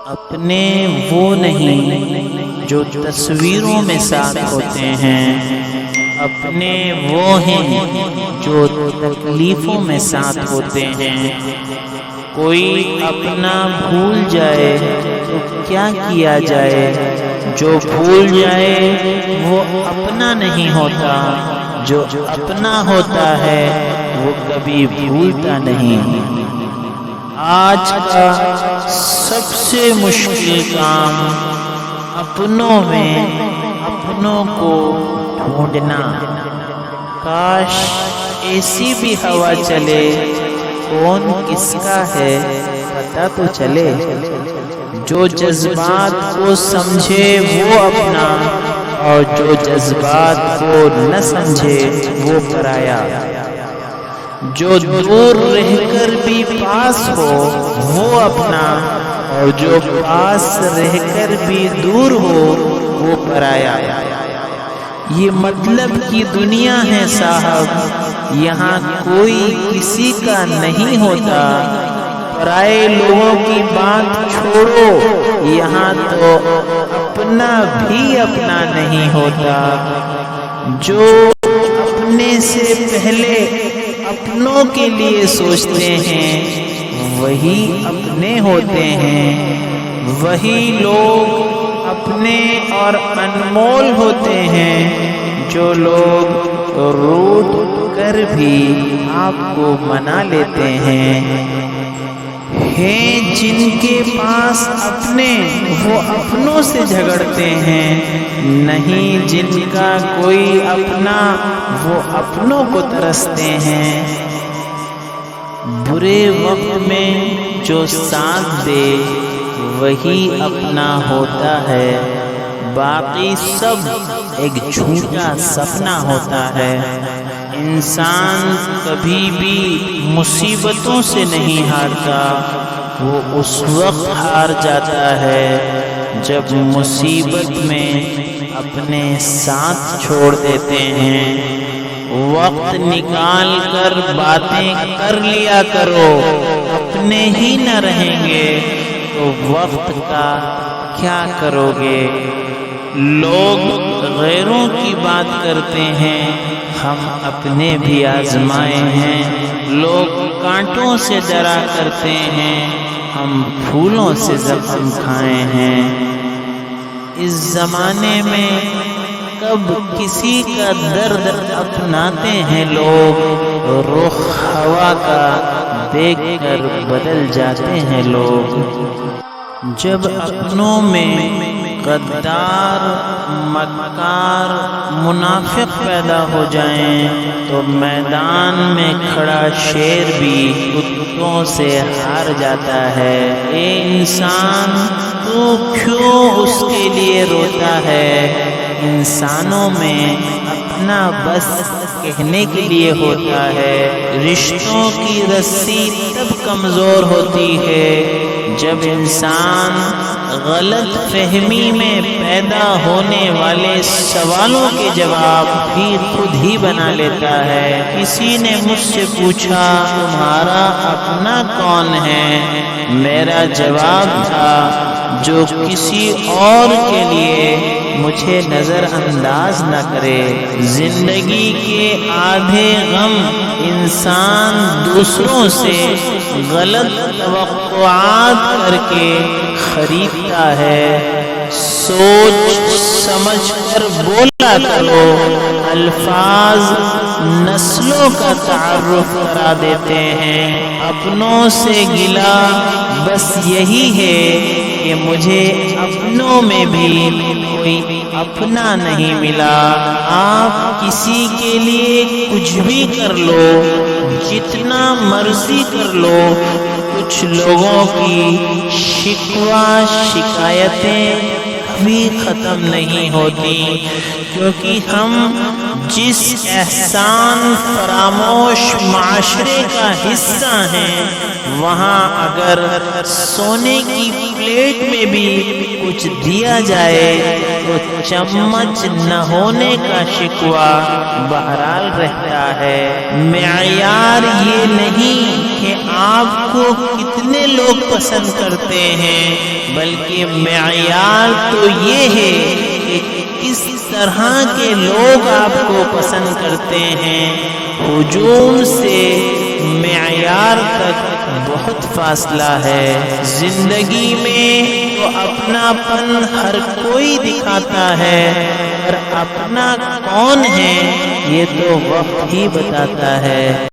اپنے وہ نہیں جو تصویروں میں ساتھ ہوتے ہیں، اپنے وہ ہیں جو تکلیفوں میں ساتھ ہوتے ہیں۔ کوئی اپنا بھول جائے تو کیا کیا جائے، جو بھول جائے وہ اپنا نہیں ہوتا، جو اپنا ہوتا ہے وہ کبھی بھولتا نہیں۔ آج کا سب سے مشکل کام اپنوں میں اپنوں کو ڈھونڈنا۔ کاش ایسی بھی ہوا چلے، کون کس کا ہے پتہ تو چلے۔ جو جذبات کو سمجھے وہ اپنا، اور جو جذبات کو نہ سمجھے وہ پرایا۔ جو دور رہ کر بھی پاس ہو وہ اپنا، اور جو پاس رہ کر بھی دور ہو وہ پرایا۔ یہ مطلب کی دنیا ہے صاحب، یہاں کوئی کسی کا نہیں ہوتا۔ پرائے لوگوں کی بات چھوڑو، یہاں تو اپنا بھی اپنا نہیں ہوتا۔ جو اپنے سے پہلے اپنوں کے لیے سوچتے ہیں وہی اپنے ہوتے ہیں۔ وہی لوگ اپنے اور انمول ہوتے ہیں جو لوگ روٹ کر بھی آپ کو منا لیتے ہیں۔ جن کے پاس اپنے وہ اپنوں سے جھگڑتے ہیں، نہیں جن کا کوئی اپنا وہ اپنوں کو ترستے ہیں۔ برے وقت میں جو ساتھ دے وہی اپنا ہوتا ہے، باقی سب ایک جھوٹا سپنا ہوتا ہے۔ انسان کبھی بھی مصیبتوں سے نہیں ہارتا، وہ اس وقت ہار جاتا ہے جب مصیبت میں اپنے ساتھ چھوڑ دیتے ہیں۔ وقت نکال کر باتیں کر لیا کرو، اپنے ہی نہ رہیں گے تو وقت کا کیا کرو گے۔ لوگ غیروں کی بات کرتے ہیں، ہم اپنے بھی آزمائے ہیں۔ لوگ کانٹوں سے ڈرا کرتے ہیں، ہم پھولوں سے زخم کھائے ہیں۔ اس زمانے میں کب کسی کا درد اپناتے ہیں لوگ، رخ ہوا کا دیکھ کر بدل جاتے ہیں لوگ۔ جب اپنوں میں غدار، مکار، منافق پیدا ہو جائیں تو میدان میں کھڑا شیر بھی کتوں سے ہار جاتا ہے۔ اے انسان تو کیوں اس کے لیے روتا ہے؟ انسانوں میں اپنا بس کہنے کے لیے ہوتا ہے۔ رشتوں کی رسی تب کمزور ہوتی ہے جب انسان غلط فہمی میں پیدا ہونے والے سوالوں کے جواب بھی خود ہی بنا لیتا ہے۔ کسی نے مجھ سے پوچھا تمہارا اپنا کون ہے؟ میرا جواب تھا جو کسی اور کے لیے مجھے نظر انداز نہ کرے۔ زندگی کے آدھے غم انسان دوسروں سے غلط توقعات کر کے خریدتا ہے۔ سوچ سمجھ کر بولا کرو، الفاظ نسلوں کا تعارف کرا دیتے ہیں۔ اپنوں سے گلا بس یہی ہے کہ مجھے اپنوں میں بھی کوئی اپنا نہیں ملا۔ آپ کسی کے لیے کچھ بھی کر لو، جتنا مرضی کر لو، کچھ لوگوں کی شکوہ شکایتیں کبھی ختم نہیں ہوتی، کیونکہ ہم جس احسان فراموش معاشرے کا حصہ ہیں، وہاں اگر سونے کی پلیٹ میں بھی کچھ دیا جائے تو چمچ نہ ہونے کا شکوہ بہرحال رہتا ہے۔ معیار یہ نہیں کہ کہ آپ کو کتنے لوگ پسند کرتے ہیں، بلکہ معیار تو یہ ہے کہ کس طرح کے لوگ آپ کو پسند کرتے ہیں۔ ہجوم سے معیار تک بہت فاصلہ ہے۔ زندگی میں تو اپناپن ہر کوئی دکھاتا ہے، پر اپنا کون ہے یہ تو وقت ہی بتاتا ہے۔